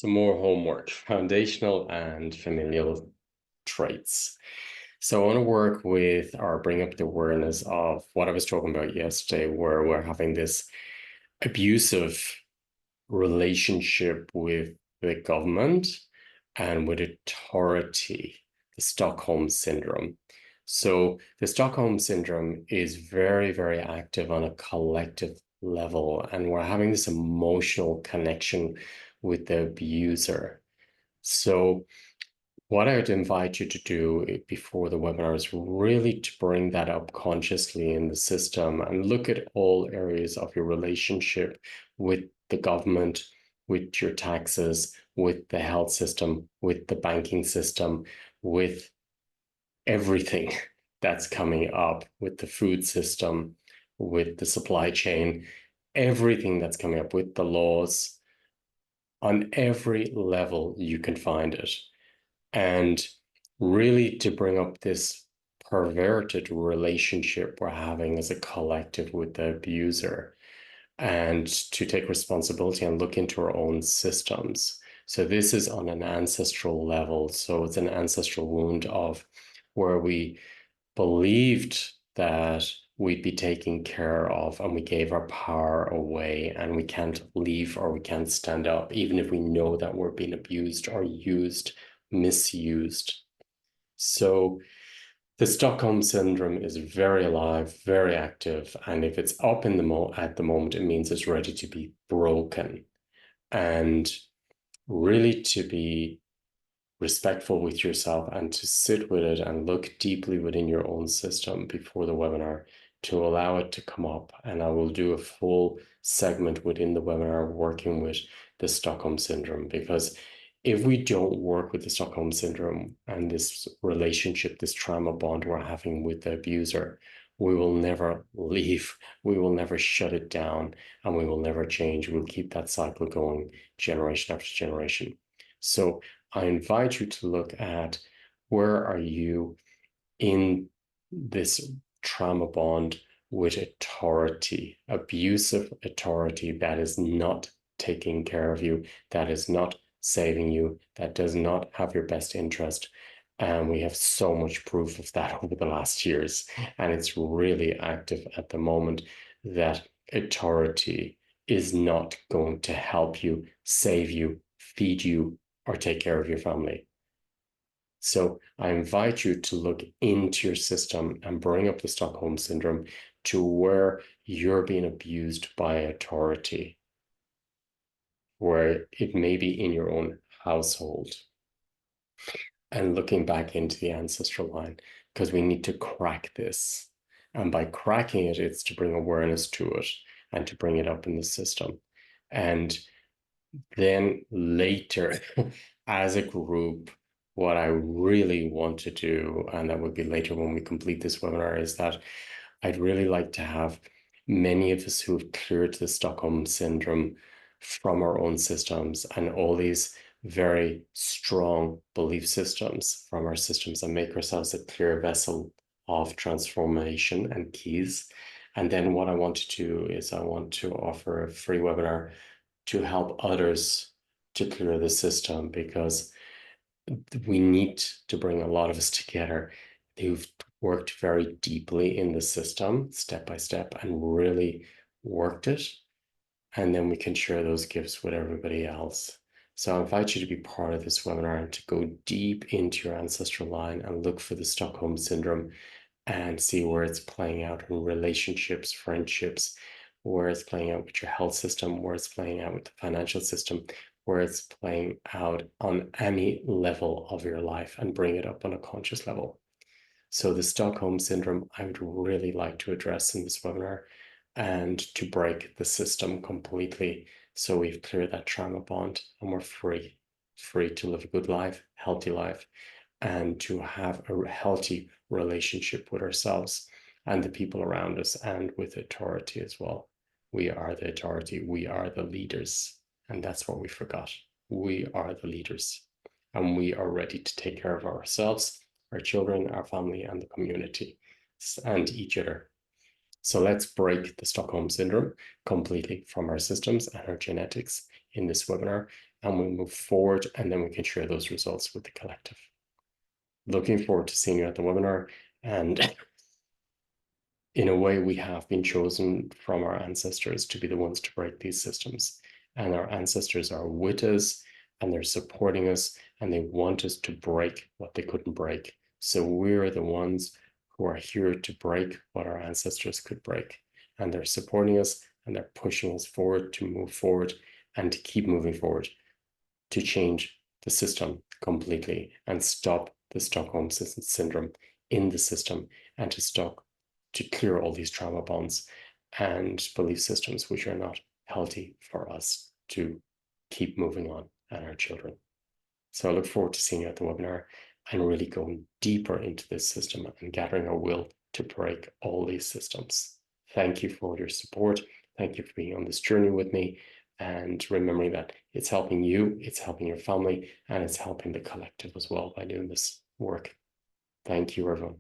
some more homework, foundational and familial traits. So I want to work with or bring up the awareness of what I was talking about yesterday, where we're having this abusive relationship with the government and with authority, the Stockholm syndrome. So the Stockholm syndrome is very, very active on a collective level, and we're having this emotional connection with the abuser. So what I would invite you to do before the webinar is really to bring that up consciously in the system and look at all areas of your relationship with the government, with your taxes, with the health system, with the banking system, with everything that's coming up, with the food system, with the supply chain, everything that's coming up, with the laws. On every level you can find it. And really to bring up this perverted relationship we're having as a collective with the abuser, and to take responsibility and look into our own systems. So this is on an ancestral level. So it's an ancestral wound of where we believed that we'd be taken care of and we gave our power away and we can't leave or we can't stand up, even if we know that we're being abused or used, misused. So the Stockholm syndrome is very alive, very active, and if it's up in at the moment, it means it's ready to be broken. And really to be respectful with yourself and to sit with it and look deeply within your own system before the webinar to allow it to come up. And I will do a full segment within the webinar working with the Stockholm syndrome, because if we don't work with the Stockholm syndrome and this relationship, this trauma bond we're having with the abuser, we will never leave. We will never shut it down, and we will never change. We'll keep that cycle going generation after generation. So I invite you to look at where are you in this trauma bond with authority, abusive authority that is not taking care of you, that is not saving you, that does not have your best interest. And we have so much proof of that over the last years. And it's really active at the moment that authority is not going to help you, save you, feed you, or take care of your family. So I invite you to look into your system and bring up the Stockholm syndrome to where you're being abused by authority, where it may be in your own household, and looking back into the ancestral line, because we need to crack this. And by cracking it, it's to bring awareness to it and to bring it up in the system. And then later, as a group, what I really want to do, and that would be later when we complete this webinar, is that I'd really like to have many of us who have cleared the Stockholm syndrome from our own systems and all these very strong belief systems from our systems, and make ourselves a clear vessel of transformation and keys. And then what I want to do is I want to offer a free webinar to help others to clear the system, because we need to bring a lot of us together who've worked very deeply in the system step by step and really worked it. And then we can share those gifts with everybody else. So I invite you to be part of this webinar and to go deep into your ancestral line and look for the Stockholm syndrome and see where it's playing out in relationships, friendships, where it's playing out with your health system, where it's playing out with the financial system, where it's playing out on any level of your life, and bring it up on a conscious level. So the Stockholm syndrome, I would really like to address in this webinar, and to break the system completely. So we've cleared that trauma bond and we're free to live a good life, healthy life, and to have a healthy relationship with ourselves and the people around us, and with authority as well. We are the authority. We are the leaders. And that's what we forgot. We are the leaders. And we are ready to take care of ourselves, our children, our family, and the community, and each other. So let's break the Stockholm syndrome completely from our systems and our genetics in this webinar. and we'll move forward, and then we can share those results with the collective. Looking forward to seeing you at the webinar. And in a way, we have been chosen from our ancestors to be the ones to break these systems. And our ancestors are with us, and they're supporting us, and they want us to break what they couldn't break. So we're the ones who are here to break what our ancestors could break. And they're supporting us, and they're pushing us forward to move forward and to keep moving forward, to change the system completely and stop the Stockholm syndrome in the system, and to clear all these trauma bonds and belief systems which are not healthy for us to keep moving on and our children. So I look forward to seeing you at the webinar and really going deeper into this system and gathering our will to break all these systems. Thank you for your support. Thank you for being on this journey with me, and remembering that it's helping you, it's helping your family, and it's helping the collective as well by doing this work. Thank you, everyone.